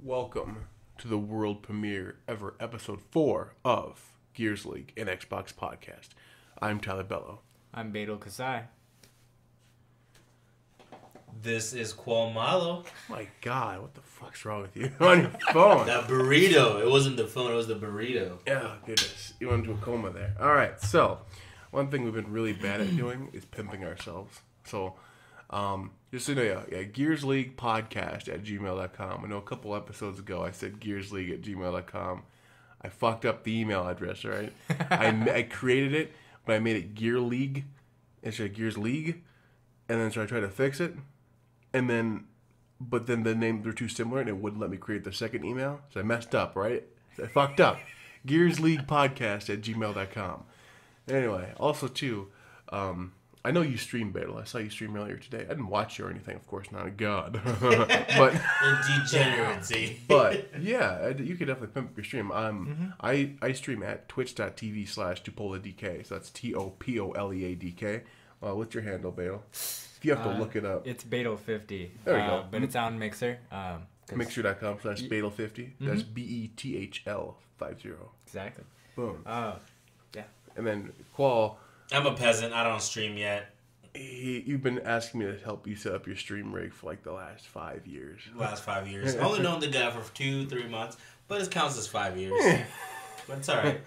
Welcome to the world premiere ever, episode 4 of Gears League, an Xbox podcast. I'm Tyler Bello. I'm Beto Kasai. This is Qual Malo. My God, what the fuck's wrong with you on your phone? That burrito. It wasn't the phone, it was the burrito. Oh, goodness. You went into a coma there. All right, so one thing we've been really bad at doing is pimping ourselves. So, just so you know, Gears League podcast at gmail.com. I know a couple episodes ago I said Gears League at gmail.com. I fucked up the email address, right? I created it, but I made it Gear League instead of Gears League. And then so I tried to fix it. But then the names were too similar and it wouldn't let me create the second email. So I messed up, right? So I fucked up. Gears League podcast at gmail.com. Anyway, also too, I know you stream Battle. I saw you stream earlier today. I didn't watch you or anything, of course, not a god. but Degeneracy. But yeah, you could definitely pimp your stream. I stream at twitch.tv/TupoleaDK. So that's TOPOLEADK. What's your handle, Battle? If you have to look it up. It's Beto50. There you go. But it's on Mixer. Mixer.com/Betel50. That's BETHL50. Exactly. Boom. Yeah. And then Qual, I'm a peasant. I don't stream yet. you've been asking me to help you set up your stream rig for like the last 5 years. Last 5 years. Only known the guy for 2-3 months, but it counts as 5 years. But it's alright.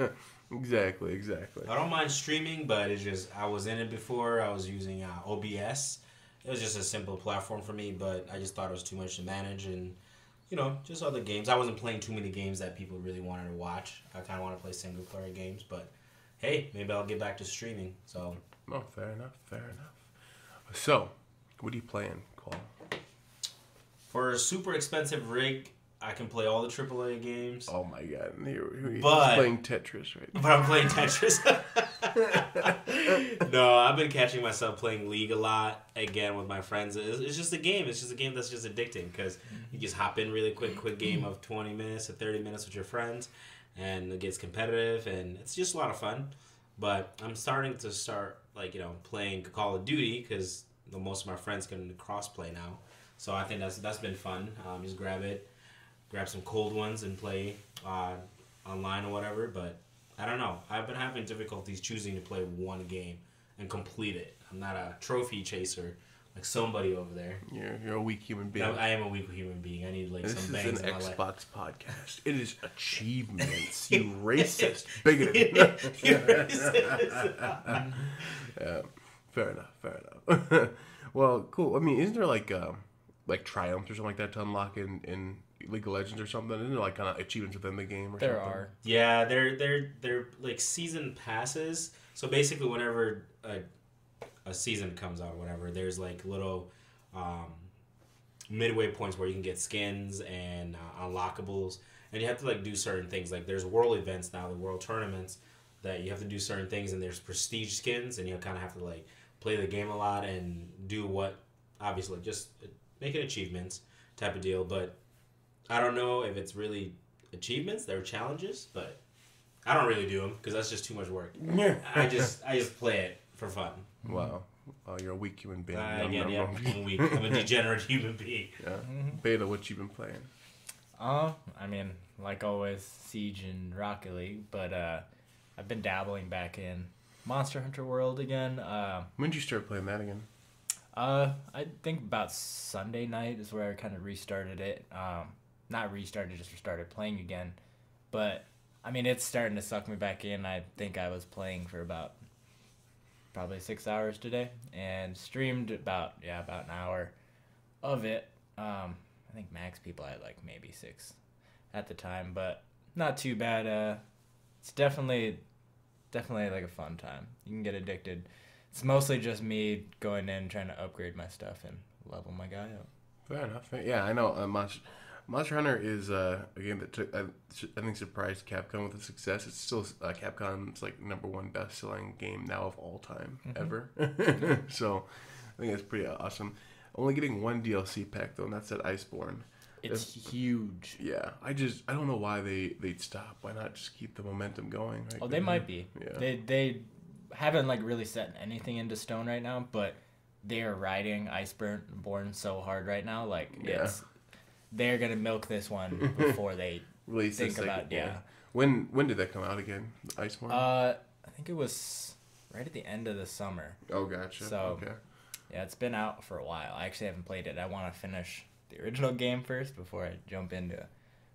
Exactly. I don't mind streaming, but it's just, I was in it before. I was using OBS. It was just a simple platform for me, but I just thought it was too much to manage and, just other games. I wasn't playing too many games that people really wanted to watch. I kind of want to play single player games, but hey, maybe I'll get back to streaming. So. Oh, fair enough. So, what are you playing, Qual? For a super expensive rig, I can play all the AAA games. Oh my God! He's But- playing Tetris, right? But I'm playing Tetris. No, I've been catching myself playing League a lot again with my friends. It's just a game. It's just a game that's just addicting because you just hop in really quick game of 20 minutes to 30 minutes with your friends, and it gets competitive, and it's just a lot of fun. But I'm starting to playing Call of Duty because most of my friends can cross-play now. So I think that's been fun. Just grab some cold ones and play online or whatever. But I don't know. I've been having difficulties choosing to play one game and complete it. I'm not a trophy chaser like somebody over there. You're a weak human being. I am a weak human being. I need some bangs This is in an my life. Xbox podcast. It is achievements. You racist bigoted. Yeah, fair enough. Well, cool. I mean, isn't there like triumphs or something like that to unlock in League of Legends or something? Isn't there like kind of achievements within the game or There something? are. Yeah, they're like season passes. So basically, whenever a season comes out, or whatever, there's like little midway points where you can get skins and unlockables, and you have to like do certain things. Like there's world events now, the world tournaments, that you have to do certain things, and there's prestige skins, and you kind of have to like play the game a lot and do what, obviously, just make it achievements type of deal. But I don't know if it's really achievements. They're challenges, but I don't really do them because that's just too much work. I just play it for fun. Wow. Oh, you're a weak human being. I'm weak. I'm a degenerate human being. Yeah. Beta, what you been playing? I mean, like always, Siege and Rocket League, but I've been dabbling back in Monster Hunter World again. When did you start playing that again? I think about Sunday night is where I kind of restarted it. Not restarted, just started playing again. But, I mean, it's starting to suck me back in. I think I was playing for about probably 6 hours today and streamed about an hour of it. I think max people had like maybe 6 at the time, but not too bad. It's definitely like a fun time. You can get addicted. It's mostly just me going in trying to upgrade my stuff and level my guy up. Fair enough. Yeah, I know. Monster Hunter is a game that took, I think, surprised Capcom with its success. It's still Capcom's like #1 best-selling game now of all time ever. So I think that's pretty awesome. Only getting one DLC pack though, and that's at Iceborne. It's huge. Yeah, I don't know why they'd stop. Why not just keep the momentum going? Right? Oh, they might be. Yeah. They haven't like really set anything into stone right now, but they are riding Iceborne so hard right now. Like Yeah. they're gonna milk this one before they Release think this about When did that come out again? Iceborne? I think it was right at the end of the summer. Oh, gotcha. So, okay. Yeah, it's been out for a while. I actually haven't played it. I want to finish the original game first before I jump into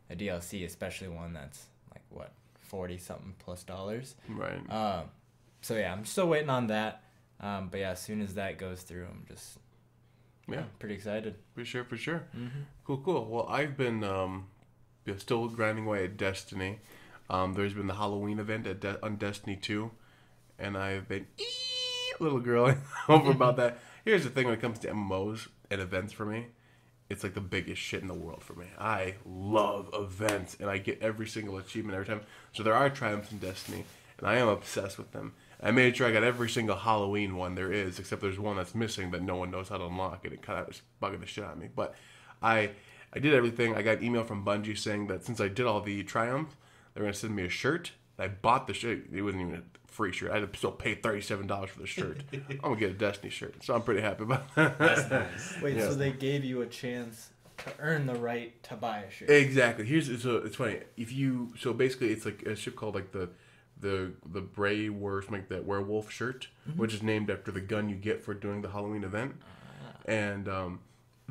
a DLC, especially one that's like what $40-something plus. Right. So yeah, I'm still waiting on that. But yeah, as soon as that goes through, I'm just pretty excited. For sure. Mm-hmm. Cool. Well, I've been still grinding away at Destiny. There's been the Halloween event on Destiny 2, and I've been little girl over about that. Here's the thing when it comes to MMOs and events for me, it's like the biggest shit in the world for me. I love events, and I get every single achievement every time. So there are triumphs in Destiny, and I am obsessed with them. I made sure I got every single Halloween one there is, except there's one that's missing that no one knows how to unlock, and it kind of was bugging the shit out of me. But I did everything. I got an email from Bungie saying that since I did all the triumphs, they're going to send me a shirt. I bought the shirt. It wasn't even a free shirt. I had to still pay $37 for the shirt. I'm going to get a Destiny shirt. So I'm pretty happy about that. That's nice. Wait, Yeah. so they gave you a chance to earn the right to buy a shirt? Exactly. It's funny. So basically it's like a ship called like the Bray Wars, like that werewolf shirt, which is named after the gun you get for doing the Halloween event. And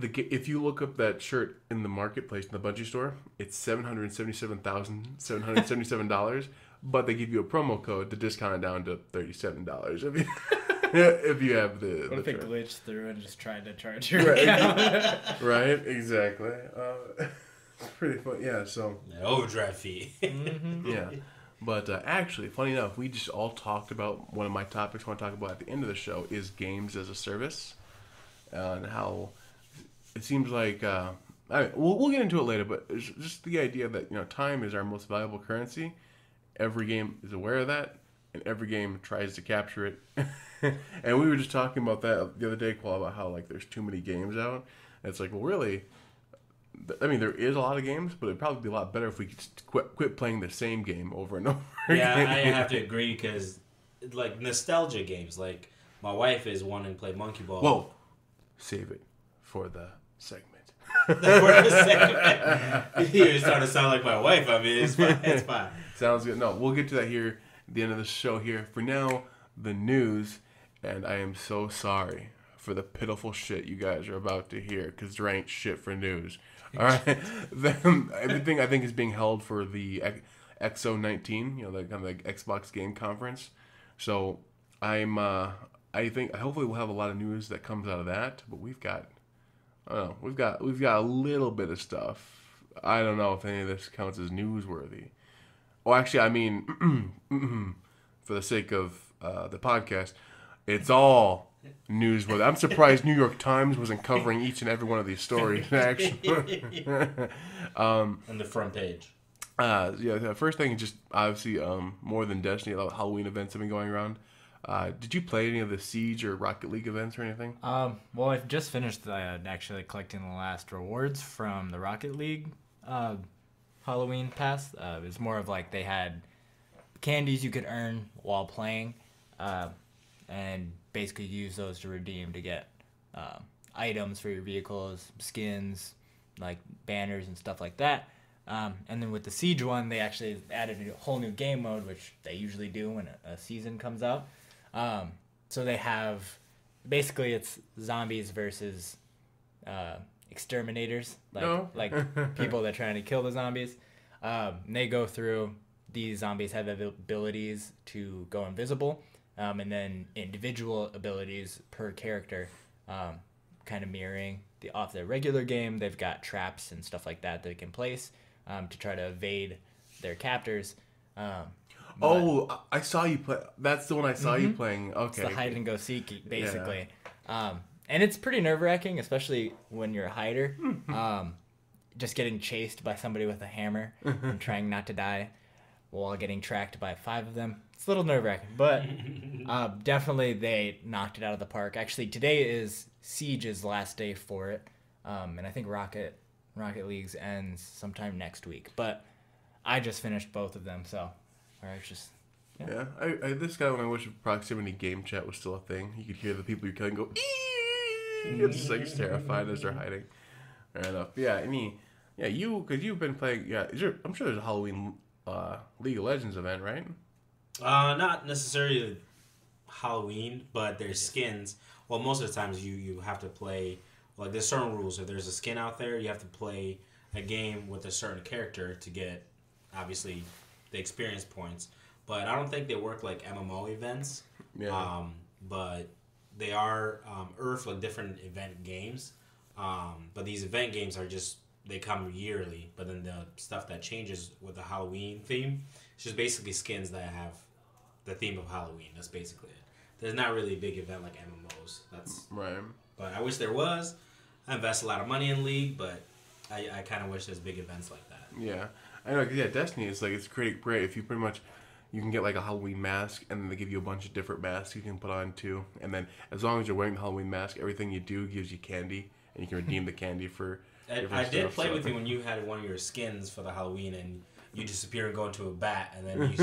if you look up that shirt in the marketplace in the Bungie store, it's $777,777. But they give you a promo code to discount it down to $37 if you if you have the. What if shirt. it glitched through and just tried to charge your account? Right. Exactly. It's pretty fun. Yeah. So. Overdraft fee. Yeah. But actually, funny enough, we just all talked about one of my topics I want to talk about at the end of the show is games as a service, and how it seems like we'll get into it later. But it's just the idea that time is our most valuable currency. Every game is aware of that, and every game tries to capture it. And we were just talking about that the other day, Paul, about how like there's too many games out. And it's like, well, really. I mean, there is a lot of games, but it'd probably be a lot better if we could just quit playing the same game over and over. Yeah, again. I have to agree because, like, nostalgia games, like, my wife is wanting to play Monkey Ball. Whoa. Save it for the segment. For a second. You're starting to sound like my wife. I mean, it's fine. It's fine. Sounds good. No, we'll get to that here at the end of the show here. For now, the news, and I am so sorry for the pitiful shit you guys are about to hear, because there ain't shit for news. All right, everything I think is being held for the XO19, the kind of like Xbox Game Conference. So I think hopefully we'll have a lot of news that comes out of that. But we've got a little bit of stuff. I don't know if any of this counts as newsworthy. Oh, actually, I mean, for the sake of the podcast, it's all newsworthy. I'm surprised New York Times wasn't covering each and every one of these stories, actually. On the front page. The first thing is just obviously more than Destiny, a lot of Halloween events have been going around. Did you play any of the Siege or Rocket League events or anything? Well, I've just finished actually collecting the last rewards from the Rocket League Halloween pass. It was more of like they had candies you could earn while playing, and basically use those to redeem to get items for your vehicles, skins, like banners and stuff like that. And then with the Siege one, they actually added a whole new game mode, which they usually do when a season comes out. So they have, basically it's zombies versus exterminators, like people that are trying to kill the zombies. And they go through, these zombies have abilities to go invisible, and then individual abilities per character, kind of mirroring off their regular game. They've got traps and stuff like that they can place to try to evade their captors. I saw you play. That's the one I saw you playing. Okay. It's the hide and go seek, basically. Yeah. And it's pretty nerve-wracking, especially when you're a hider. Just getting chased by somebody with a hammer and trying not to die while getting tracked by 5 of them. It's a little nerve-wracking, but definitely they knocked it out of the park. Actually, today is Siege's last day for it, and I think Rocket League's ends sometime next week. But I just finished both of them, so it's just... Yeah, this guy, when I wish proximity game chat was still a thing, you could hear the people you're killing go, eee! It's like terrified as they're hiding. Fair enough. Yeah, Yeah, because you've been playing. Yeah, I'm sure there's a Halloween League of Legends event, right? Not necessarily Halloween, but there's skins. Well, most of the times you have to play, like, there's certain rules. If there's a skin out there, you have to play a game with a certain character to get, obviously, the experience points. But I don't think they work like MMO events. Yeah. But they are Earth, like, different event games. But these event games are just, they come yearly. But then the stuff that changes with the Halloween theme, it's just basically skins that have the theme of Halloween. That's basically it. There's not really a big event like MMOs. That's right. But I wish there was. I invest a lot of money in League, but I kind of wish there's big events like that. Yeah, I know. 'Cause, yeah, Destiny is like, it's great if you pretty much, you can get like a Halloween mask, and then they give you a bunch of different masks you can put on too. And then as long as you're wearing the Halloween mask, everything you do gives you candy, and you can redeem the candy for. I did play with you when you had one of your skins for the Halloween, and you disappear and go into a bat, and then you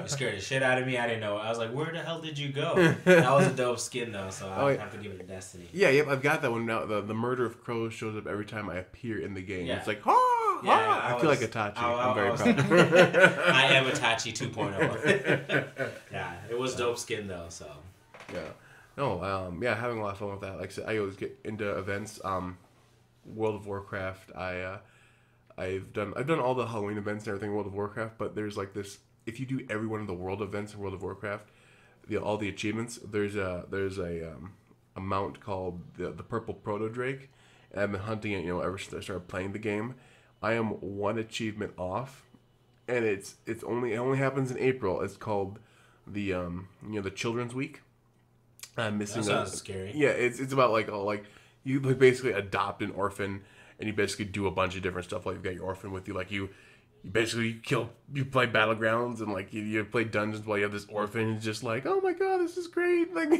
scared the shit out of me. I didn't know. I was like, where the hell did you go? That was a dope skin, though, so I have to give it to Destiny. Yeah, yep, I've got that one now. The Murder of Crows shows up every time I appear in the game. Yeah. It's like, I feel like Itachi. I'm very proud. I am Itachi 2.0. Yeah, it was dope skin, though, so. Yeah. No, having a lot of fun with that. Like I said, I always get into events. World of Warcraft, I've done all the Halloween events and everything in World of Warcraft, but there's like this, if you do every one of the world events in World of Warcraft, all the achievements, there's a mount called the Purple Proto Drake, and I've been hunting it, ever since I started playing the game. I am one achievement off, and it only happens in April. It's called the the Children's Week. I'm missing. That sounds scary. Yeah, it's about you basically adopt an orphan, and you basically do a bunch of different stuff. Like, you've got your orphan with you, like you basically you play battlegrounds, and like you play dungeons while you have this orphan. It's just like, oh my god, this is great! Like,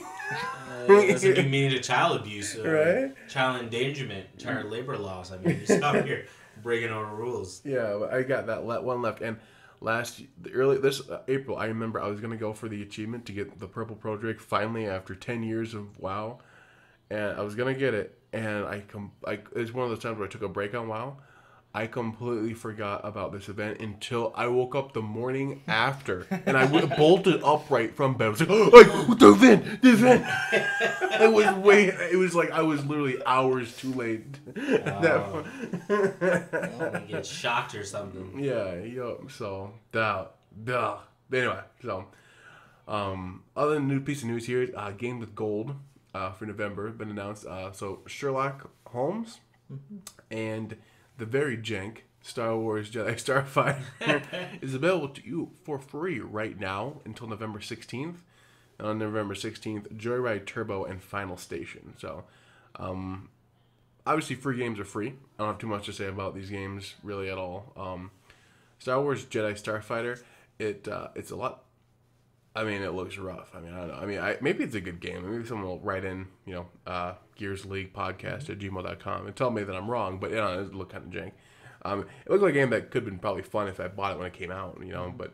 that's like you mean to child abuse, right? Child endangerment, child labor laws. I mean, you're out here breaking all the rules. Yeah, but I got that one left, and this April, I remember I was gonna go for the achievement to get the Purple Pro Drake finally after 10 years of WoW. And I was gonna get it, and it's one of those times where I took a break on WoW. I completely forgot about this event until I woke up the morning after, and I bolted upright from bed. I was like, oh, the event! It was like I was literally hours too late. You get shocked or something. Yeah, so, duh. Anyway, so, other than new piece of news here, Game with Gold. For November, been announced. So Sherlock Holmes and the very jank Star Wars Jedi Starfighter is available to you for free right now until November 16th. And on November 16th, Joyride Turbo and Final Station. So, obviously, free games are free. I don't have too much to say about these games really at all. Star Wars Jedi Starfighter, it's a lot. I mean, it looks rough. I mean, I don't know. I mean, maybe it's a good game. Maybe someone will write in, Gears League Podcast at gmail.com and tell me that I'm wrong, but it looked kind of jank. It looked like a game that could have been probably fun if I bought it when it came out, but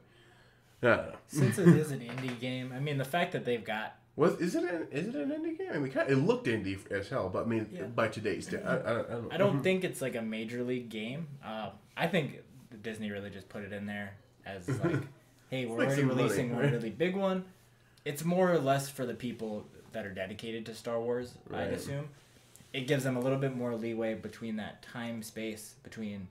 I don't know. Since it is an indie game, I mean, the fact that they've got... Is it an indie game? I mean, it looked indie as hell, but I mean, by today's standard, I don't know. I don't think it's like a major league game. I think Disney really just put it in there as like... Hey, we're already releasing one really big one. It's more or less for the people that are dedicated to Star Wars, right. I'd assume. It gives them a little bit more leeway between that time space between,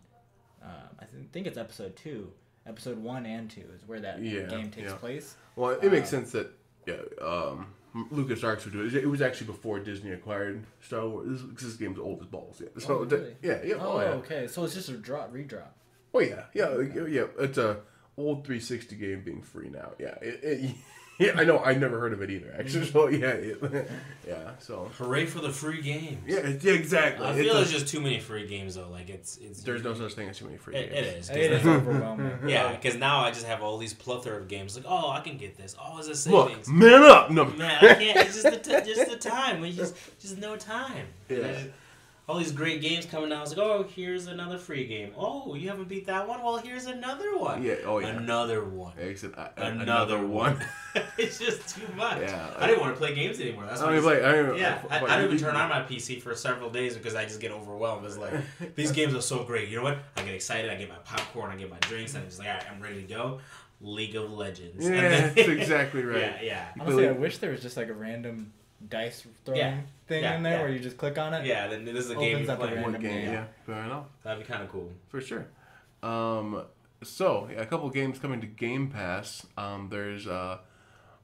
I think it's episode 2. Episode 1 and 2 is where that game takes place. Well, it makes sense that LucasArts would do it. It was actually before Disney acquired Star Wars. This game's old as balls. Yeah. So really? Yeah. Okay. So it's just a redrop. Oh yeah. It's a old 360 game being free now. Yeah, I know. I never heard of it either. Actually, so yeah. So hooray for the free games. Yeah, exactly. I feel there's just too many free games though. Like it's. There's no such thing as too many free games. It is. It is overwhelming. Yeah, because now I just have all these plethora of games. Like, oh, I can get this. Oh, it's a savings. Look, man up. No, man, I can't. It's just the time. We just no time. Yeah. all these great games coming out. I was like, oh, here's another free game. Oh, you haven't beat that one? Well, here's another one. Yeah. Oh yeah. Another one. Another one. It's just too much. Yeah. I didn't want to play games anymore. That's why. I don't even turn on my PC for several days because I just get overwhelmed. It's like these games are so great. You know what? I get excited. I get my popcorn. I get my drinks. And I'm just like, all right, I'm ready to go. League of Legends. Yeah, that's exactly right. Yeah. Honestly, I wish there was just like a random dice throwing thing in there where you just click on it. Yeah, then this is a game you're playing. One game, yeah. Fair enough. That'd be kind of cool. For sure. So, a couple games coming to Game Pass. There's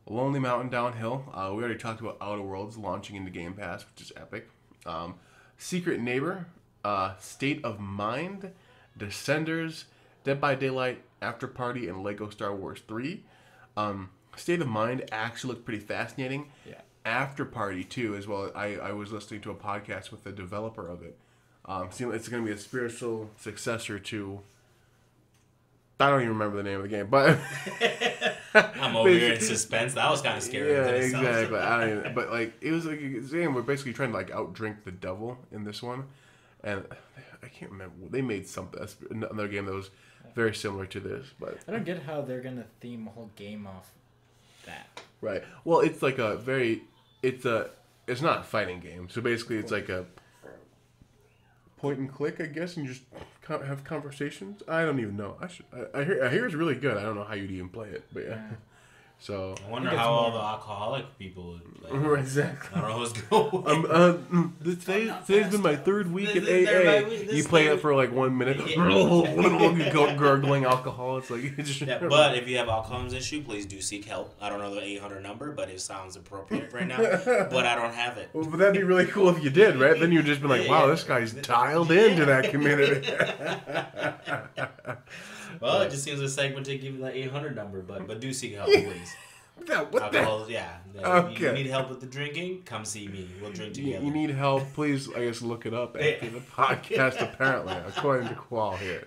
Lonely Mountain Downhill. We already talked about Outer Worlds launching into Game Pass, which is epic. Secret Neighbor, State of Mind, Descenders, Dead by Daylight, After Party, and Lego Star Wars 3. State of Mind actually looked pretty fascinating. Yeah. After Party, too, as well. I was listening to a podcast with the developer of it. It's going to be a spiritual successor to... I don't even remember the name of the game, but... I'm over here in suspense. That was kind of scary. Yeah, exactly. I don't even, but, like, it was like a game we're basically trying to, like, outdrink the devil in this one. And I can't remember. They made another game that was very similar to this, but... I don't get how they're going to theme a whole game off that. Right. Well, it's like a very... It's not a fighting game. So basically it's like a point and click, I guess, and you just have conversations. I don't even know. I hear it's really good. I don't know how you'd even play it, but yeah. So I wonder how all the alcoholic people would play. Exactly. I don't know what's going. Today's been my third week at AA. You play it for like 1 minute. Gurgling alcohol. It's like but if you have alcohol's issue, please do seek help. I don't know the 800 number, but it sounds appropriate right now. But I don't have it. Well, but that'd be really cool if you did, right? Then you'd just be like, wow, this guy's dialed into that community. Well, it just seems a segment to give you that 800 number, but do seek help, please. Alcohol, yeah. Okay. You need help with the drinking? Come see me. We'll drink together. You need help? Please, I guess, look it up after the podcast, apparently, according to Qual here.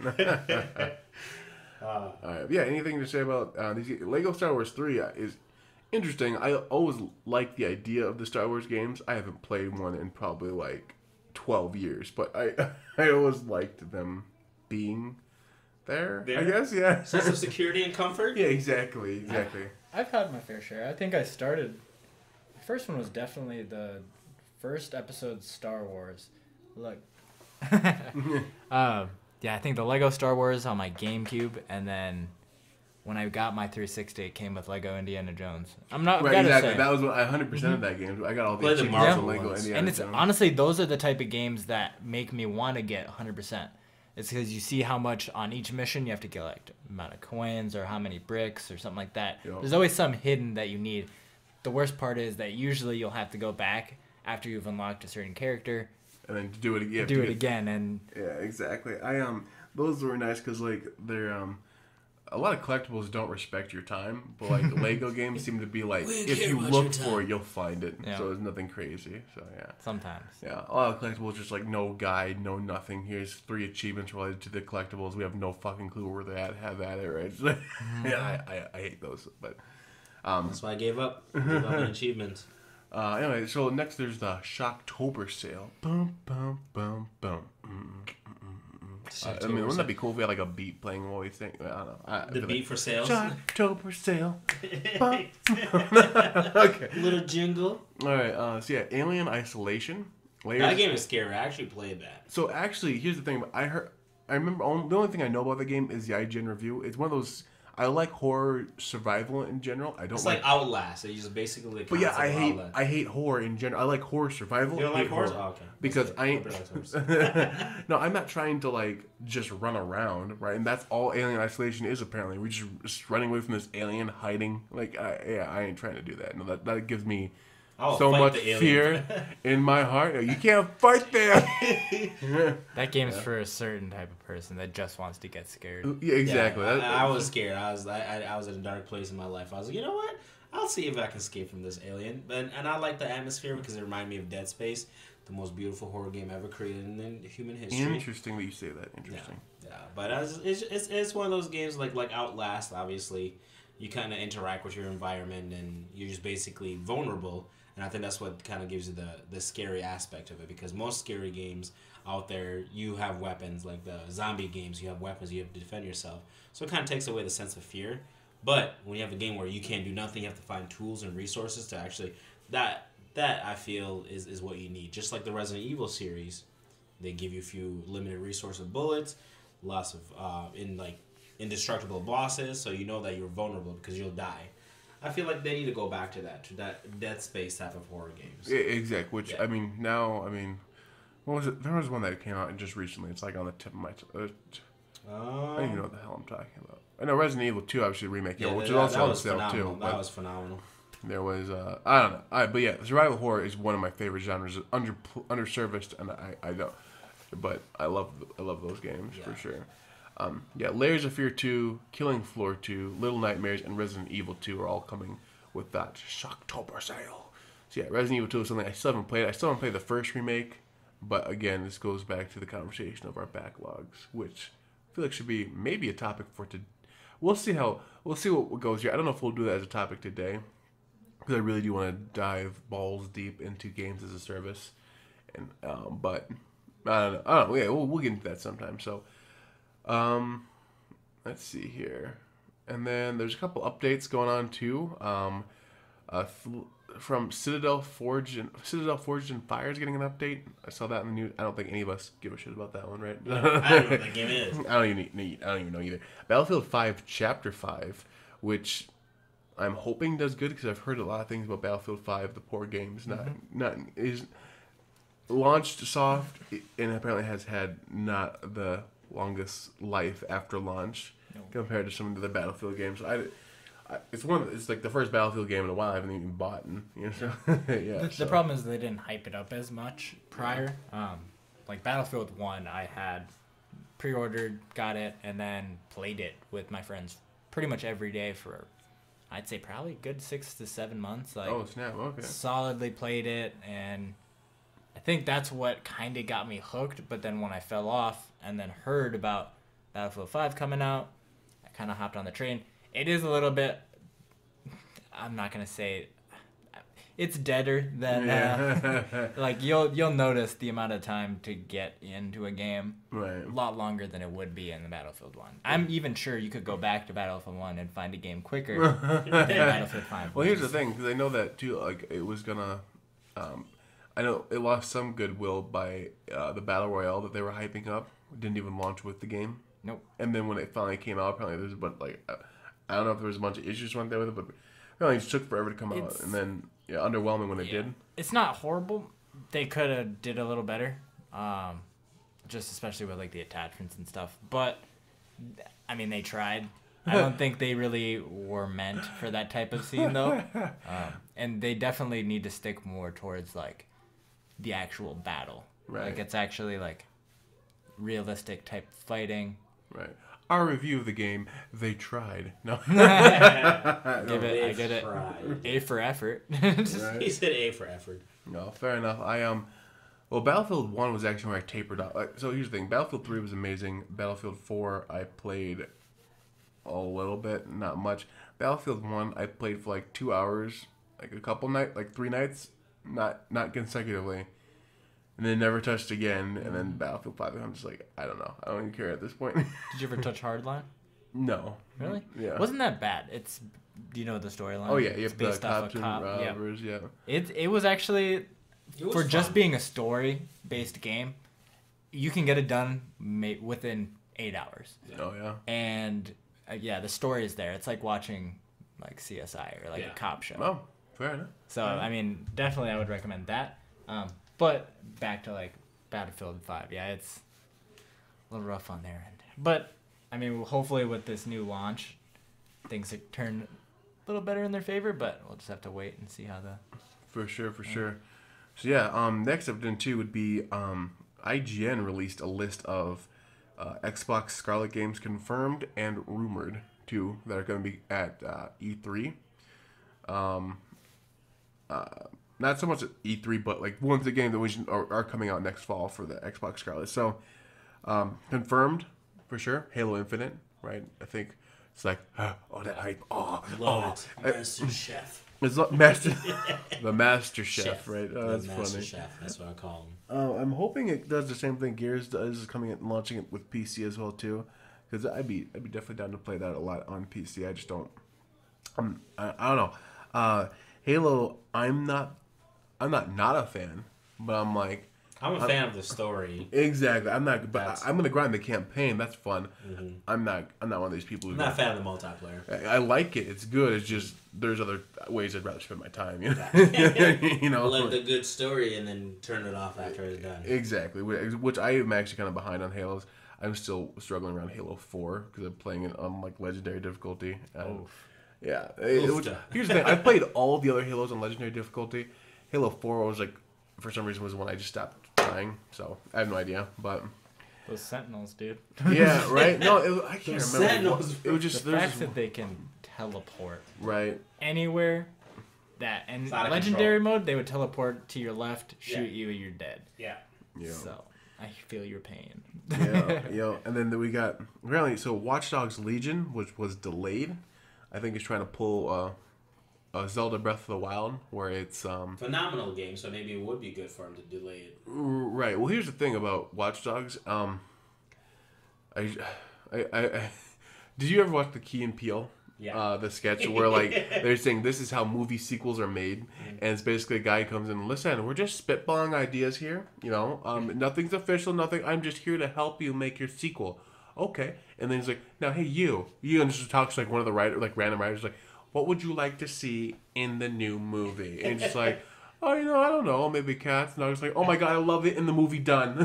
All right. Yeah, anything to say about these? Lego Star Wars 3 is interesting. I always liked the idea of the Star Wars games. I haven't played one in probably like 12 years, but I always liked them being... There, I guess, yeah. Sense of security and comfort? Yeah, exactly. I've had my fair share. I think I started... The first one was definitely the first episode Star Wars. Look. Yeah, I think the Lego Star Wars on my GameCube, and then when I got my 360, it came with Lego Indiana Jones. I'm not right, gonna exactly. say. That was 100% of that game. I got all the achievements Marvel on Lego ones. Indiana And it's Jones. honestly, those are the type of games that make me want to get 100%. It's because you see how much on each mission you have to get, like amount of coins or how many bricks or something like that. Yep. There's always some hidden that you need. The worst part is that usually you'll have to go back after you've unlocked a certain character and then do it again. Again, and yeah, exactly. Those were nice because like they're a lot of collectibles don't respect your time, but like Lego games seem to be like if you look for it, you'll find it. Yeah. So there's nothing crazy. So yeah. Sometimes. Yeah, a lot of collectibles just like no guide, no nothing. Here's 3 achievements related to the collectibles. We have no fucking clue where they're at. Have at it, right? Yeah, I hate those, but that's why I gave up. Gave up on achievements. Anyway, so next there's the Shocktober sale. Boom, boom, boom, boom. Wouldn't that be cool if we had like a beat playing while we think? I don't know. The beat for sales? Shocktober sale. Okay. Little jingle. Alright, so yeah, Alien Isolation. That game is scary. I actually played that. So actually, here's the thing. I remember, the only thing I know about the game is the IGN review. It's one of those... I like horror survival in general. I don't It's like Outlast. It's just basically the But yeah, Outlast. I hate horror in general. I like horror survival. You don't like horror? Oh, okay. Because no, I'm not trying to like just run around, right? And that's all Alien Isolation is apparently. We're just running away from this alien hiding. Like, I ain't trying to do that. No, that gives me so much fear in my heart. You can't fight that. That game's for a certain type of person that just wants to get scared. Yeah, exactly. Yeah, I was scared. I was in a dark place in my life. I was like, you know what? I'll see if I can escape from this alien. And I like the atmosphere because it reminded me of Dead Space, the most beautiful horror game ever created in human history. Interesting that you say that. Interesting. Yeah, but it's one of those games like Outlast. Obviously, you kind of interact with your environment and you're just basically vulnerable. And I think that's what kind of gives you the scary aspect of it, because most scary games out there, you have weapons. Like the zombie games, you have weapons, you have to defend yourself. So it kind of takes away the sense of fear. But when you have a game where you can't do nothing, you have to find tools and resources to actually... That I feel is what you need. Just like the Resident Evil series, they give you a few limited resource of bullets, lots of indestructible bosses, so you know that you're vulnerable because you'll die. I feel like they need to go back to that Dead Space type of horror games. Yeah, exactly. Which what was it? There was one that came out just recently. It's like on the tip of my. I don't even know what the hell I'm talking about. I know Resident Evil 2 obviously remake, which is also on sale too. That was phenomenal. There was I don't know. But yeah, survival horror is one of my favorite genres. Underserviced, and I don't. But I love those games for sure. Layers of Fear 2, Killing Floor 2, Little Nightmares, and Resident Evil 2 are all coming with that Shocktober sale. So yeah, Resident Evil 2 is something I still haven't played. I still haven't played the first remake, but again, this goes back to the conversation of our backlogs, which I feel like should be maybe a topic for today. We'll see what goes here. I don't know if we'll do that as a topic today, because I really do want to dive balls deep into games as a service, and but I don't know. Yeah, we'll get into that sometime. So. Let's see here. And then there's a couple updates going on too. From Citadel Forged and Fire is getting an update. I saw that in the news. I don't think any of us give a shit about that one, right? I don't know what that game is. I don't even know either. Battlefield 5 Chapter 5, which I'm hoping does good because I've heard a lot of things about Battlefield 5. The poor game's not is launched soft and apparently has had not the longest life after launch compared to some of the other Battlefield games. It's like the first Battlefield game in a while I haven't even bought. The problem is they didn't hype it up as much prior. Like Battlefield 1, I had pre-ordered, got it, and then played it with my friends pretty much every day for, I'd say probably a good 6 to 7 months. Like, oh snap! Okay. Solidly played it, and I think that's what kind of got me hooked. But then when I fell off and then heard about Battlefield 5 coming out, I kind of hopped on the train. It is a little bit, I'm not going to say it's deader than, like you'll notice the amount of time to get into a game a lot longer than it would be in the Battlefield 1. I'm even sure you could go back to Battlefield 1 and find a game quicker than Battlefield 5. Well, here's the thing, because I know that too, like it was going to, I know it lost some goodwill by the Battle Royale that they were hyping up. It didn't even launch with the game. Nope. And then when it finally came out, apparently there's a bunch, I don't know if there was a bunch of issues went there with it, but apparently it just took forever to come out. And then underwhelming when it did. It's not horrible. They could have did a little better, just especially with like the attachments and stuff. But I mean, they tried. I don't think they really were meant for that type of scene though, and they definitely need to stick more towards like the actual battle. Right. Like it's actually like realistic type fighing. Right. Our review of the game, they tried. No. I get it. A for effort. Right. He said A for effort. No, fair enough. Well, Battlefield 1 was actually where I tapered out. So here's the thing. Battlefield 3 was amazing. Battlefield 4, I played a little bit, not much. Battlefield 1, I played for like 2 hours, like a couple nights, like 3 nights, not consecutively. And then never touched again. And then Battlefield 5, I'm just like, I don't know. I don't even care at this point. Did you ever touch Hardline? No. Really? Yeah. Wasn't that bad? Do you know the storyline? Oh, yeah. You it's have the cops and robbers, yeah. It was actually, for fun. Just being a story-based game, you can get it done within 8 hours. Oh, yeah. And, the story is there. It's like watching, like, CSI or, like, a cop show. Oh, fair enough. So, I mean, definitely I would recommend that. But back to, like, Battlefield 5. Yeah, it's a little rough on their end. But, I mean, hopefully with this new launch, things turn a little better in their favor, but we'll just have to wait and see how the... For sure. So, yeah, next up then, too, would be IGN released a list of Xbox Scarlett games confirmed and rumored, too, that are going to be at E3. Not so much at E3, but like ones the game that are coming out next fall for the Xbox Scarlett. So, confirmed for sure. Halo Infinite, right? I think it's like, that hype. Love it. Master Chef. It's not master, the Master Chef, Chef. right? Oh, The that's Master funny. Chef. That's what I call him. I'm hoping it does the same thing Gears does, is coming and launching it with PC as well too, because I'd be definitely down to play that a lot on PC. I just don't. I don't know. Halo, I'm not a fan, but I'm like. I'm a fan of the story. Exactly. I'm not, but I'm gonna grind the campaign. That's fun. Mm-hmm. I'm not one of these people. I'm not a fan of the multiplayer. I like it. It's good. It's just there's other ways I'd rather spend my time. You know, I love the good story and then turn it off after it's done. Exactly. Which I am actually kind of behind on Halos. I'm still struggling around Halo 4 because I'm playing it on like legendary difficulty. Yeah. Here's the thing. I played all the other Halos on legendary difficulty. Halo 4 was like, for some reason, was when I just stopped trying. So I have no idea, but Those Sentinels, dude. yeah, right. No, I can't remember. Sentinels. It was just The fact that they can teleport right. anywhere, that and It's out of legendary mode, they would teleport to your left, shoot you, and you're dead. Yeah. Yeah. So I feel your pain. Yeah. And then we got apparently Watch Dogs Legion, which was delayed. I think it's trying to pull Zelda Breath of the Wild, where it's phenomenal game. So maybe it would be good for him to delay it. right. Well, here's the thing about Watch Dogs. I did you ever watch the Key and Peele? Yeah. The sketch where like they're saying this is how movie sequels are made, and it's basically a guy comes in. Listen, we're just spitballing ideas here. You know, nothing's official, nothing. I'm just here to help you make your sequel. Okay, and then he's like, now hey you, and just talks to like one of the random writers, like, what would you like to see in the new movie? And just like, oh, I don't know, maybe cats. And I was like, oh my god, I love it in the movie Done,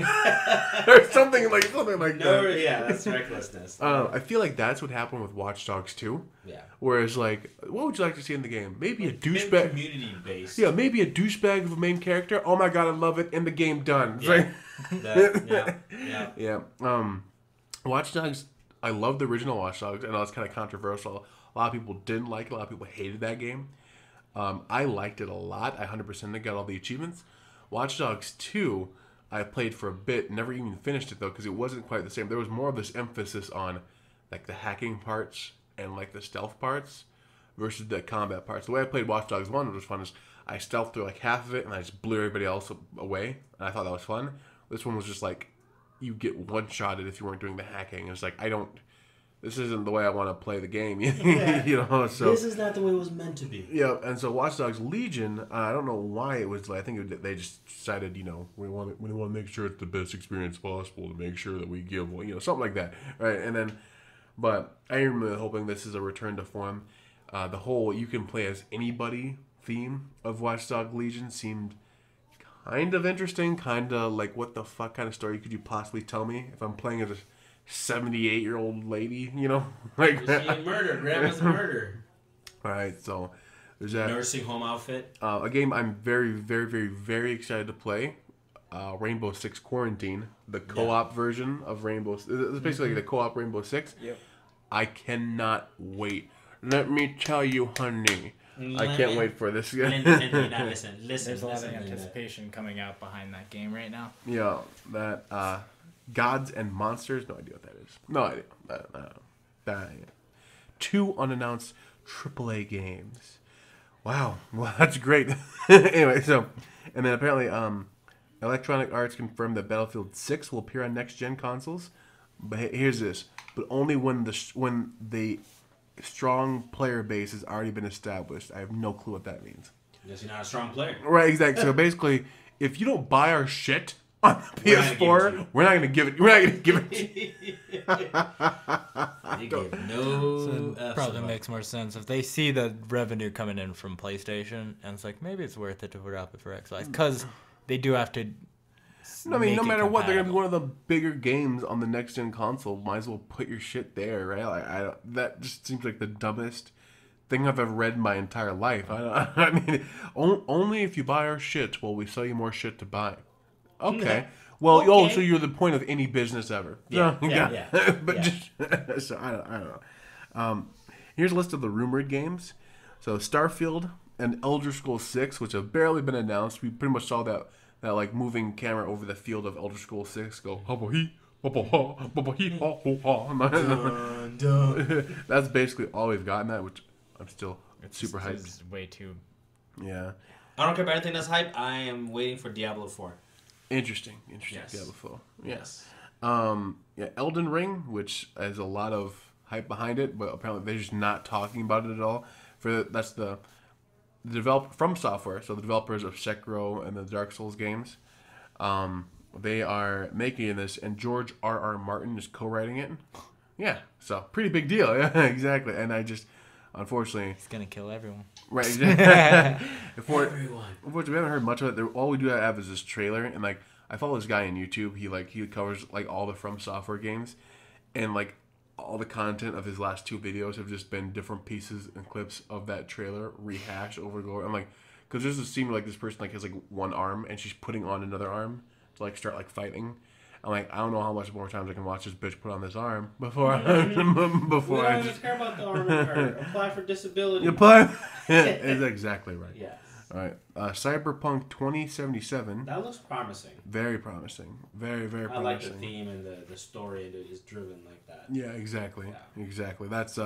or something like that. Yeah, that's recklessness. I feel like that's what happened with Watch Dogs 2. Yeah. Whereas like, what would you like to see in the game? Maybe a douchebag. Community based. Yeah, maybe a douchebag of a main character. Oh my god, I love it in the game Done. It's like, yeah. Watch Dogs. I love the original Watch Dogs. I know it's kind of controversial. A lot of people didn't like it. A lot of people hated that game. I liked it a lot. I 100% got all the achievements. Watch Dogs 2, I played for a bit. Never even finished it, though, because it wasn't quite the same. There was more of this emphasis on like the hacking parts and like the stealth parts versus the combat parts. The way I played Watch Dogs 1, which was fun, is I stealthed through like half of it, and I just blew everybody else away. And I thought that was fun. This one was just like, you get one-shotted if you weren't doing the hacking. It's like, this isn't the way I want to play the game, So this is not the way it was meant to be. Yeah, and so Watch Dogs Legion, I don't know why it was. I think they just decided, we want to make sure it's the best experience possible to make sure that we give, something like that, right? And then, but I am really hoping this is a return to form. The whole you can play as anybody theme of Watch Dogs Legion seemed kind of interesting, kind of like, what the fuck kind of story could you possibly tell me if I'm playing as a 78-year-old lady, like murder, grandma's murder. All right, so there's that nursing home outfit. A game I'm very, very, very, very excited to play. Rainbow Six Quarantine, the co-op version of Rainbow. It's basically the co-op Rainbow Six. Yep. I cannot wait. Let me tell you, honey. I can't wait for this. Listen. There's a lot of anticipation coming out behind that game right now. Yeah, that Gods and Monsters. No idea what that is. No idea. I don't know. 2 unannounced AAA games. Wow. Well, that's great. Anyway, and then apparently, Electronic Arts confirmed that Battlefield 6 will appear on next-gen consoles. But here's this. But only when the strong player base has already been established. I have no clue what that means. Because you're not a strong player. Right, exactly. So basically, if you don't buy our shit on the PS4, we're not going to give it. We're not going to give it to you. You give no. So probably makes more sense if they see the revenue coming in from PlayStation, and it's like, maybe it's worth it to drop it for Xbox, because they do have to. I mean, no matter what, they're gonna be one of the bigger games on the next gen console. Might as well put your shit there, right? Like, that just seems like the dumbest thing I've ever read in my entire life. I mean, only if you buy our shit will we sell you more shit to buy. Okay. Well, so you're the point of any business ever. Yeah. But just so I don't know. Here's a list of the rumored games. So Starfield and Elder Scrolls 6, which have barely been announced. We pretty much saw that like moving camera over the field of Elder Scrolls 6 go That's basically all we've gotten that, which I'm still It's super hyped. It's way too. Yeah. I don't care about anything that's hype. I am waiting for Diablo 4. Interesting. Yes. Diablo 4. Yes. Elden Ring, which has a lot of hype behind it, but apparently they're just not talking about it at all. That's the developer from Software, so the developers of Sekiro and the Dark Souls games. They are making this, and George R.R. Martin is co-writing it. Yeah, so pretty big deal. Yeah, exactly. And unfortunately, It's gonna kill everyone. right. Exactly. Everyone. Unfortunately, we haven't heard much of it. All we do have is this trailer, and like I follow this guy on YouTube. He covers like all the From Software games, and like all the content of his last 2 videos have just been different pieces and clips of that trailer rehashed over and over. I'm like, because there's a scene where, like this person like has like one arm and she's putting on another arm to like start like fighting. I'm like, I don't know how much more times I can watch this bitch put on this arm before We I don't just care about the arm or apply for disability. It's exactly right. Yes. All right, Cyberpunk 2077. That looks promising. Very promising. Very, very I like promising. the theme and the story is driven like that. Yeah, exactly. Yeah. Exactly. That's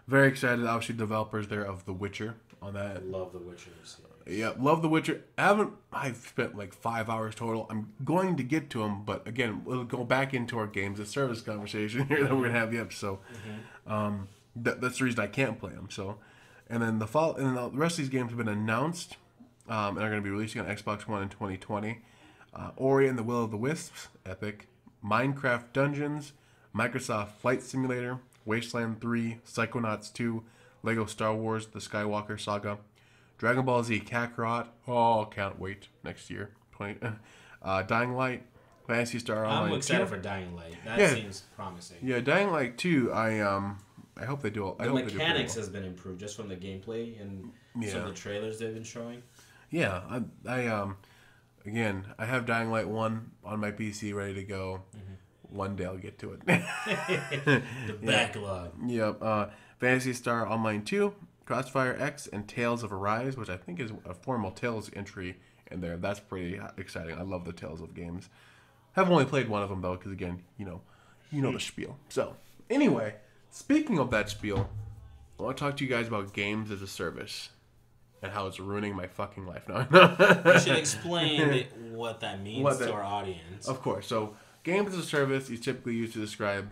very excited. Obviously, developers there of The Witcher on I that. love The Witcher series. Yeah, love The Witcher. I've spent like 5 hours total. I'm going to get to them, but again, we'll go back into our games as service conversation here that we're gonna have yet. So, that's the reason I can't play them. So, and then the rest of these games have been announced and are going to be releasing on Xbox One in 2020. Ori and the Will of the Wisps, Epic, Minecraft Dungeons, Microsoft Flight Simulator, Wasteland 3, Psychonauts 2, Lego Star Wars: The Skywalker Saga, Dragon Ball Z Kakarot. Oh, can't wait next year. Dying Light, Fantasy Star Online. I'm excited 2. for Dying Light. That seems promising. Yeah, Dying Light 2. I hope they do. The mechanics has been improved just from the gameplay and some of the trailers they've been showing. Yeah, again, I have Dying Light 1 on my PC ready to go. One day I'll get to it. The backlog. Yep. Fantasy Star Online 2, Crossfire X, and Tales of Arise, which I think is a formal Tales entry in there. That's pretty exciting. I love the Tales of games. I've only played one of them though, because again, you know the spiel. So anyway, speaking of that spiel, I want to talk to you guys about games as a service and how it's ruining my fucking life now. You should explain what that means to our audience. Of course. So games as a service is typically used to describe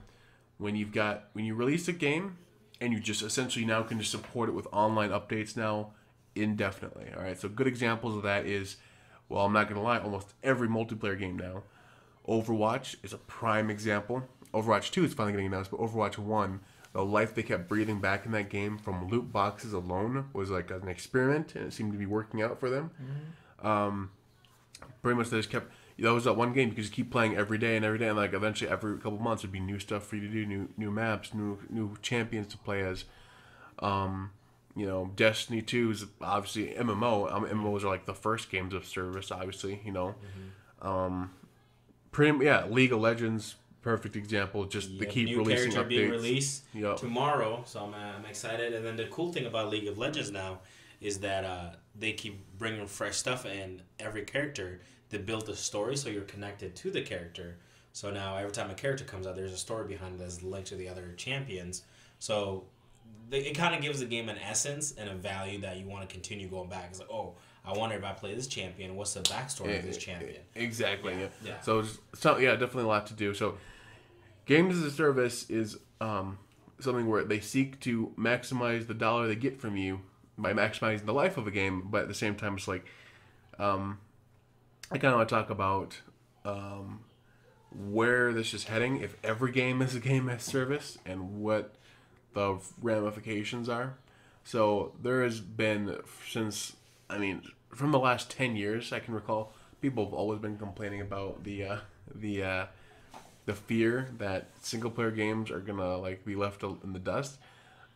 when you release a game and you just essentially now can just support it with online updates now indefinitely. All right. So good examples of that is, well, I'm not gonna lie, almost every multiplayer game now. Overwatch is a prime example. Overwatch 2 is finally getting announced, but Overwatch 1, the life they kept breathing back in that game from loot boxes alone was like an experiment, and it seemed to be working out for them. Pretty much they just kept. That was that one game you could just keep playing every day, and like eventually every couple months there'd be new stuff for you to do, new maps, new champions to play as. Destiny 2 is obviously MMO. MMOs are like the first games of service, obviously. League of Legends, perfect example. Just they keep new releasing character updates. being released Yep. tomorrow, so I'm excited. And then the cool thing about League of Legends now is that they keep bringing fresh stuff, and every character they build a story, so you're connected to the character. So now every time a character comes out, there's a story behind it that's linked to the other champions. So it kind of gives the game an essence and a value that you want to continue going back. It's like, oh, I wonder if I play this champion, what's the backstory of this champion? Exactly. Yeah. So definitely a lot to do. So games as a service is something where they seek to maximize the dollar they get from you by maximizing the life of a game, but at the same time, it's like I kind of want to talk about where this is heading. If every game is a game as service, and what the ramifications are. So there has been from the last 10 years I can recall, people have always been complaining about the fear that single player games are gonna like be left in the dust.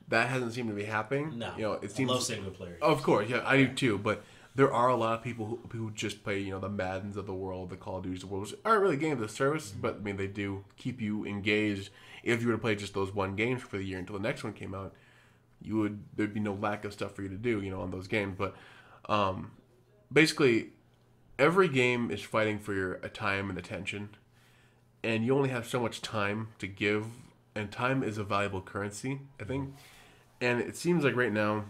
That hasn't seemed to be happening. No, it seems. I love single player games. Of course, yeah, I do too. But there are a lot of people who just play, the Maddens of the world, the Call of Duties of the world, which aren't really games of service, but I mean they do keep you engaged. If you were to play just those one games for the year until the next one came out, there'd be no lack of stuff for you to do, on those games. But basically, every game is fighting for your time and attention, and you only have so much time to give, and time is a valuable currency, I think. And it seems like right now,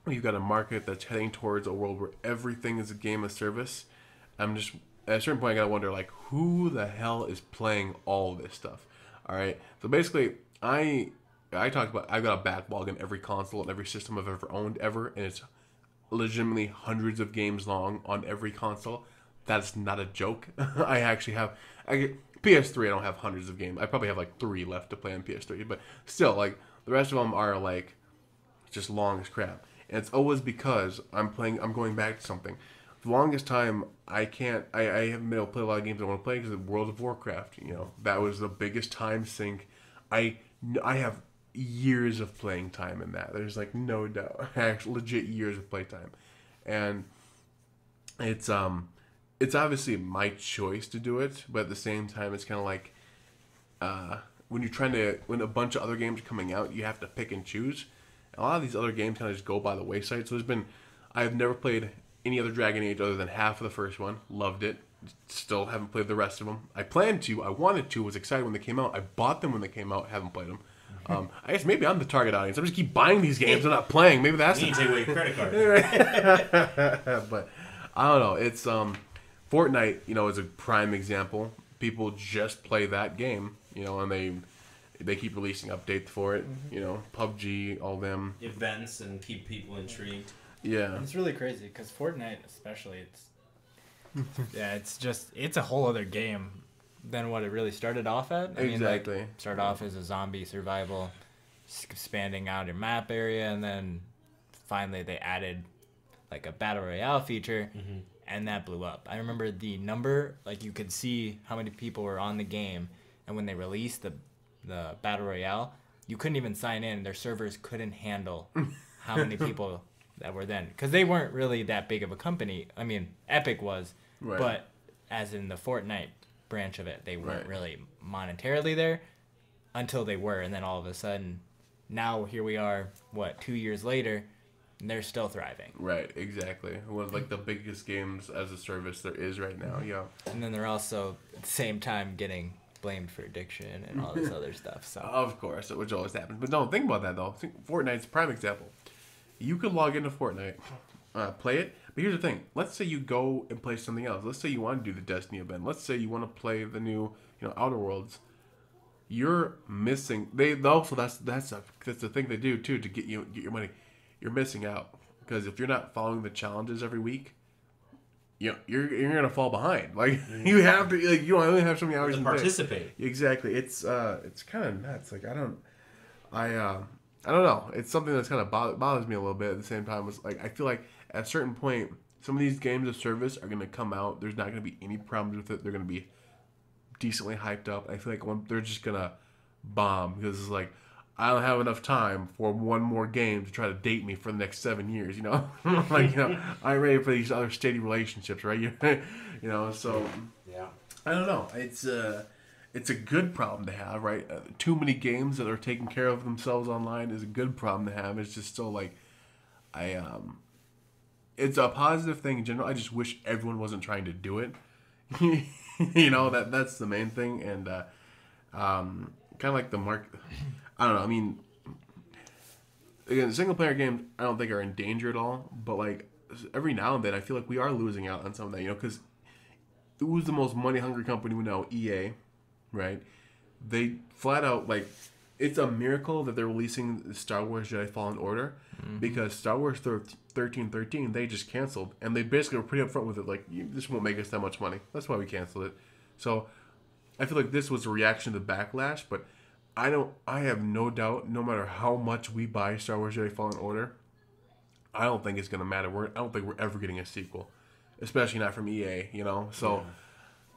you've got a market that's heading towards a world where everything is a game of service. I'm just at a certain point I gotta wonder like who the hell is playing all this stuff. All right, so basically I talked about I've got a backlog in every console and every system I've ever owned ever, and it's legitimately hundreds of games long on every console. That's not a joke. I actually have PS3. I don't have hundreds of games. I probably have like 3 left to play on PS3, but still, like the rest of them are like just long as crap. And it's always because I'm going back to something. The longest time I haven't been able to play a lot of games I want to play because of World of Warcraft. You know, that was the biggest time sink. I have years of playing time in that. There's like no doubt, actually legit years of playtime, and it's obviously my choice to do it, but at the same time, it's kind of like when a bunch of other games are coming out, you have to pick and choose. A lot of these other games kind of just go by the wayside. So I've never played any other Dragon Age other than half of the first one. Loved it. Still haven't played the rest of them. I planned to. I wanted to. Was excited when they came out. I bought them when they came out. Haven't played them. I guess maybe I'm the target audience. I just keep buying these games and not playing. Maybe that's you need to take away your credit card. But I don't know. It's Fortnite. You know, is a prime example. People just play that game. You know, and they keep releasing updates for it. You know, PUBG, all them events and keep people intrigued. Yeah, it's really crazy because Fortnite, especially, it's a whole other game than what it really started off at. Exactly. Mean, like, started off as a zombie survival, expanding out your map area, and then finally they added like a battle royale feature, and that blew up. I remember the number, like you could see how many people were on the game, and when they released the battle royale, you couldn't even sign in. Their servers couldn't handle how many people that were then, because they weren't really that big of a company. I mean, Epic was, right. But as in the Fortnite branch of it, they weren't really monetarily there until they were, and then all of a sudden, now here we are, 2 years later, and they're still thriving. Right, exactly. One of like the biggest games as a service there is right now. Yeah. And then they're also at the same time getting blamed for addiction and all this other stuff. So of course, which always happens. But don't think about that though. Fortnite's a prime example. You could log into Fortnite, play it. But here's the thing. Let's say you go and play something else. Let's say you want to do the Destiny event. Let's say you want to play the new, Outer Worlds. You're missing. That's the thing they do too to get your money. You're missing out because if you're not following the challenges every week, you're gonna fall behind. Like you have to. Like you only have so many hours to participate. Exactly. It's kind of nuts. Like I don't know. It's something that's kind of bothers me a little bit. At the same time, it's like I feel like at a certain point, some of these games of service are gonna come out. There's not gonna be any problems with it. They're gonna be decently hyped up. I feel like they're just gonna bomb because it's like I don't have enough time for one more game to try to date me for the next 7 years. I'm ready for these other steady relationships, right? So yeah. I don't know. It's a good problem to have, right? Too many games that are taking care of themselves online is a good problem to have. It's just still like, it's a positive thing in general. I just wish everyone wasn't trying to do it. That's the main thing. And kind of like the market. I don't know. I mean, again, single player games I don't think are in danger at all. But like every now and then, I feel like we are losing out on some of that. Because who's the most money hungry company we know? EA. Right, they flat out it's a miracle that they're releasing Star Wars Jedi Fallen Order because Star Wars 1313 they just canceled and they basically were pretty upfront with it this won't make us that much money. That's why we canceled it. So I feel like this was a reaction to the backlash, but I have no doubt no matter how much we buy Star Wars Jedi Fallen Order, I don't think it's gonna matter. I don't think we're ever getting a sequel, especially not from EA. So. Yeah.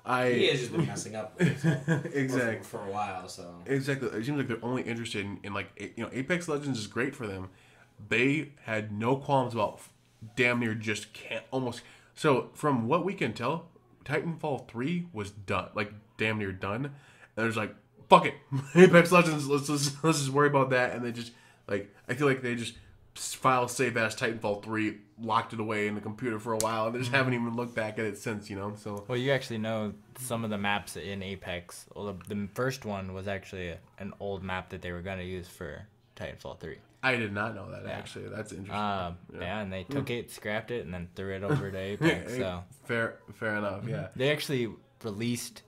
He has just been messing up exactly for a while, so exactly. It seems like they're only interested in Apex Legends is great for them. They had no qualms about damn near just can't almost. So from what we can tell, Titanfall 3 was done, damn near done. And there's fuck it, Apex Legends. Let's just worry about that. And they just I feel like they just file save as Titanfall 3, locked it away in the computer for a while, and they just haven't even looked back at it since, So well, you actually know some of the maps in Apex. Well, the first one was actually an old map that they were going to use for Titanfall 3. I did not know that, actually. That's interesting. Yeah, and they took it, scrapped it, and then threw it over to Apex. So Fair enough, yeah. they actually released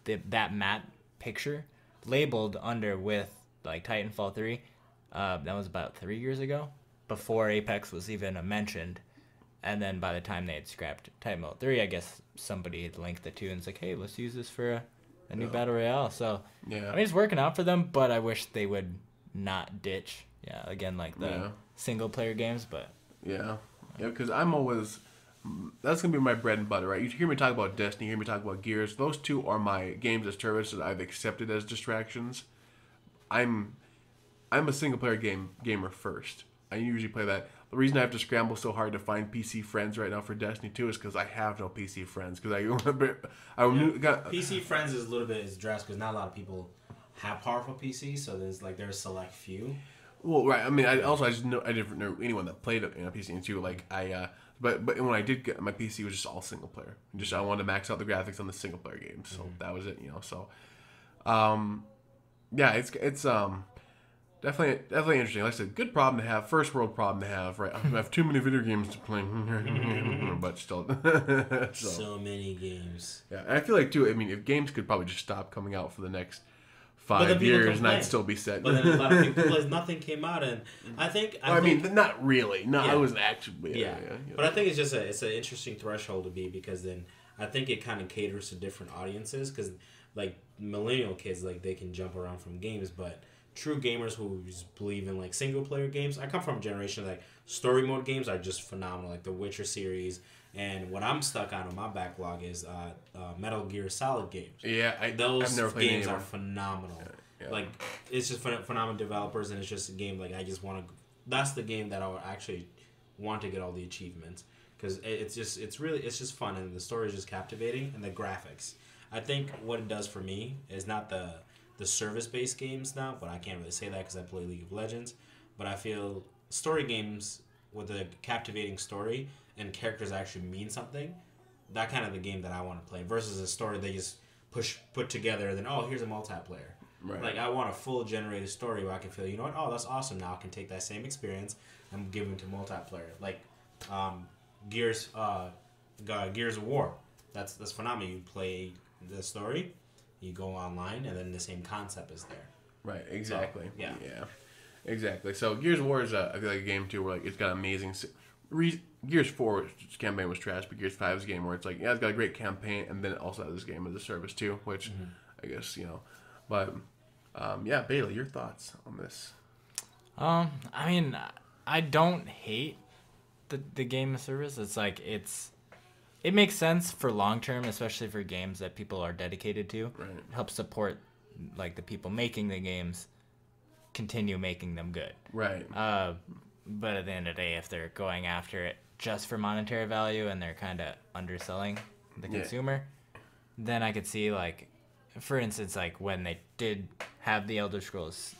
that map picture labeled under with like Titanfall 3. That was about 3 years ago, before Apex was even mentioned. And then by the time they had scrapped Titanfall 3, I guess somebody had linked the two and it's like, hey, let's use this for a new Battle Royale. So, I mean, it's working out for them, but I wish they would not ditch, again, like the single-player games, but... Yeah, because I'm always... That's going to be my bread and butter, right? You hear me talk about Destiny, you hear me talk about Gears. Those two are my games as service that I've accepted as distractions. I'm a single-player gamer first. I usually play that. The reason I have to scramble so hard to find PC friends right now for Destiny 2 is because I have no PC friends. Because PC friends is a little bit drastic because not a lot of people have powerful PCs, so there's a select few. Well, right. I mean, I didn't know anyone that played it in a PC too. Like but when I did get my PC, was just all single player. I wanted to max out the graphics on the single player games, so that was it. So, yeah, it's definitely interesting. Like I said, good problem to have, first world problem to have, right? I have too many video games to play, but still. So many games. Yeah, and I feel like, too, I mean, if games could probably just stop coming out for the next 5 years and I'd still be set. But then a lot of people realize nothing came out, and I think... I mean, not really. No, I wasn't actually... Yeah. But I think it's just it's an interesting threshold to be, because then I think it kind of caters to different audiences, because, like, millennial kids, like, they can jump around from games, but... True gamers who just believe in like single player games. I come from a generation like story mode games are just phenomenal, like the Witcher series. And what I'm stuck on my backlog is Metal Gear Solid games. Yeah, those I've never played games are phenomenal. Yeah. Like it's just phenomenal developers, and it's just a game like I just want to. That's the game that I would actually want to get all the achievements, because it's just fun, and the story is just captivating, and the graphics. I think what it does for me is not the service-based games now, but I can't really say that because I play League of Legends. But I feel story games with a captivating story and characters actually mean something, that kind of the game that I want to play, versus a story they just put together and then, oh, here's a multiplayer. Right. Like, I want a full generated story where I can feel, you know what, oh, that's awesome. Now I can take that same experience and give it to multiplayer. Like, Gears of War. That's phenomenal. You play the story, you go online, and then the same concept is there. Right, exactly. So, yeah, exactly. So Gears of War is I feel like a game too where like it's got amazing. Gears 4 campaign was trash, but Gears 5 is a game where it's like, yeah, it's got a great campaign, and then it also has this game as a service too, which I guess but yeah, Bailey, your thoughts on this? I mean, I don't hate the game of service. It's like it makes sense for long term, especially for games that people are dedicated to. Right. It helps support like the people making the games continue making them good. Right. But at the end of the day, if they're going after it just for monetary value and they're kind of underselling the consumer, then I could see, like, for instance, like when they did have the Elder Scrolls,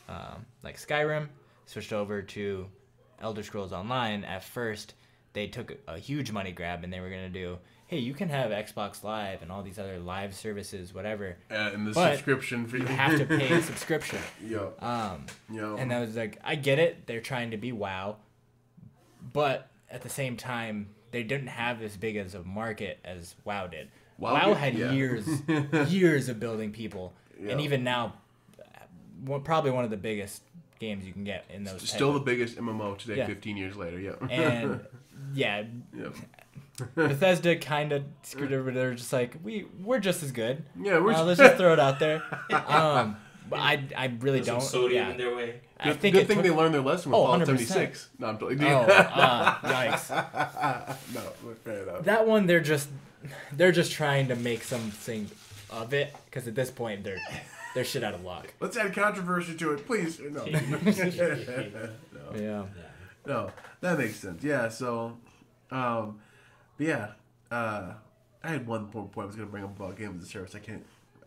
like Skyrim, switched over to Elder Scrolls Online. At first, they took a huge money grab and they were going to do, hey, you can have Xbox Live and all these other live services, whatever. And the subscription fee. You have to pay a subscription. Yo. And I was like, I get it. They're trying to be WoW. But at the same time, they didn't have as big as a market as WoW did. WoW had years of building people. And even now, probably one of the biggest games you can get in those. Still the biggest MMO today, 15 years later, And, Bethesda kind of screwed over. They're just like, we're just as good. Yeah, let's just throw it out there. But I really don't. Sodium in their way. I think good thing they learned their lesson with Fallout 76. No, I'm totally. Yikes. No, fair enough. That one, they're just trying to make something of it, because at this point they're shit out of luck. Let's add controversy to it, please. No. Yeah. No, that makes sense. Yeah. So, but yeah, I had one point I was going to bring up about Game of the Service. I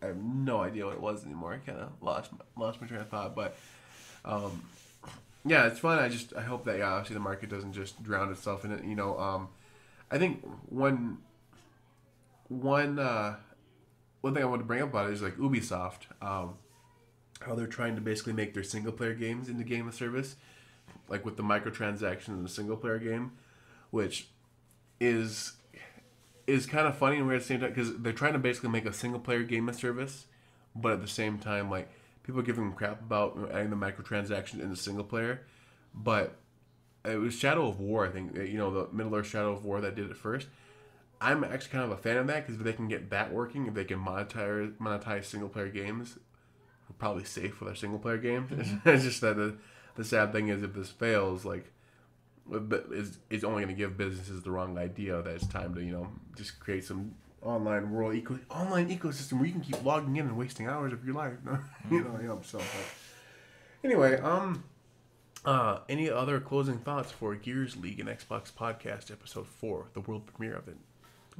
have no idea what it was anymore. I kind of lost my train of thought. But yeah, it's fun. I hope that obviously the market doesn't just drown itself in it. I think one thing I wanted to bring up about it is like Ubisoft. how they're trying to basically make their single player games into game of service, like with the microtransactions in the single player game, which is kind of funny and weird at the same time because they're trying to basically make a single player game of service, but at the same time, like people are giving them crap about adding the microtransactions in the single player, but it was Shadow of War, I think, the Middle Earth Shadow of War that did it first. I'm actually kind of a fan of that because if they can get that working, if they can monetize single player games, we're probably safe with our single player games. Mm-hmm. It's just that the sad thing is if this fails, like, it's only going to give businesses the wrong idea that it's time to just create some online ecosystem where you can keep logging in and wasting hours of your life. So. But anyway, any other closing thoughts for Gears League and Xbox Podcast Episode 4, the world premiere of it?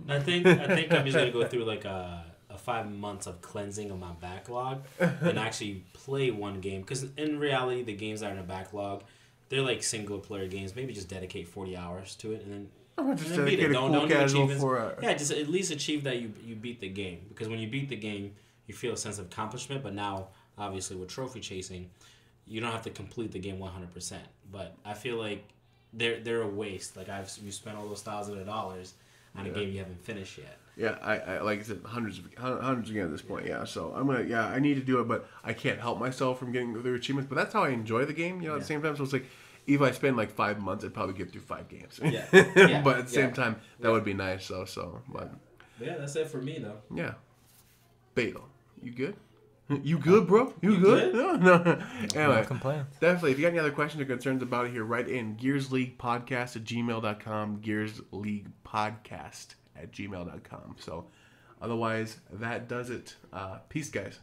I think I'm just gonna go through like a 5 months of cleansing of my backlog and actually play one game because in reality the games that are in a backlog, they're like single player games. Maybe just dedicate 40 hours to it and then. Just dedicate a cool casual 4 hours. Yeah, just at least achieve that you beat the game because when you beat the game, you feel a sense of accomplishment. But now, obviously, with trophy chasing, you don't have to complete the game 100%. But I feel like they're a waste. Like you spent all those $thousands of dollars on a game you haven't finished yet. Yeah, I like I said, hundreds again at this point. Yeah, so I need to do it, but I can't help myself from getting the achievements. But that's how I enjoy the game. At the same time, so it's like if I spend like 5 months, I'd probably get through 5 games. Yeah. But at the same time, that would be nice. But yeah, that's it for me though. Yeah, Beto, you good? You good, bro? You good? No. Anyway, no complaints. Definitely. If you got any other questions or concerns about it here, write in gearsleaguepodcast@gmail.com. gearsleaguepodcast@gmail.com. So, otherwise, that does it. Peace, guys.